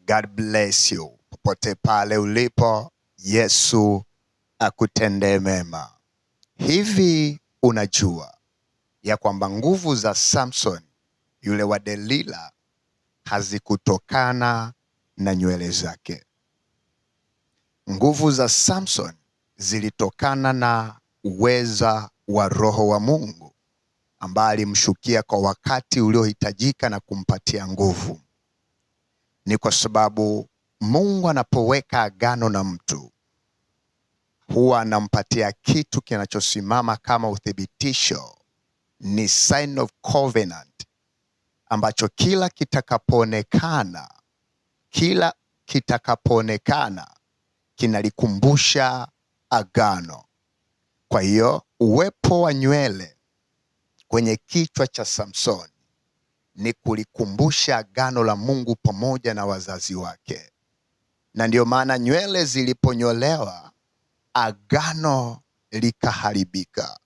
God bless you. Popote pale ulipo, Yesu akutendee mema. Hivi unajua ya kwamba nguvu za Samson yule wa Delila hazikutokana na nywele zake? Nguvu za Samson zilitokana na uweza wa Roho wa Mungu ambaye alimshukia kwa wakati uliohitajika na kumpatia nguvu. Ni kwa sababu Mungu anapoweka agano na mtu huwa anampatia kitu kinachosimama kama uthibitisho, ni sign of covenant, ambacho kila kitakapoonekana kinalikumbusha agano. Kwa hiyo uwepo wa nywele kwenye kichwa cha Samsoni ni kulikumbusha agano la Mungu pamoja na wazazi wake. Na ndio maana nywele ziliponyolewa, agano likaharibika.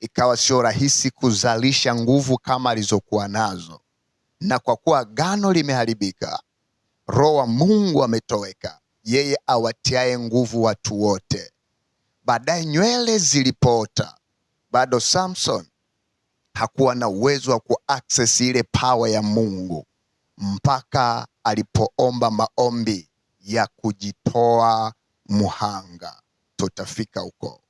Ikawa sio rahisi kuzalisha nguvu kama alizokuwa nazo. Na kwa kuwa agano limeharibika, Roho wa Mungu ametoweka, yeye awatiaye nguvu watu wote. Baadaye nywele zilipoota, bado Samson hakuwa na uwezo wa kuaccess ile power ya Mungu mpaka alipoomba maombi ya kujitoa muhanga. Tutafika huko.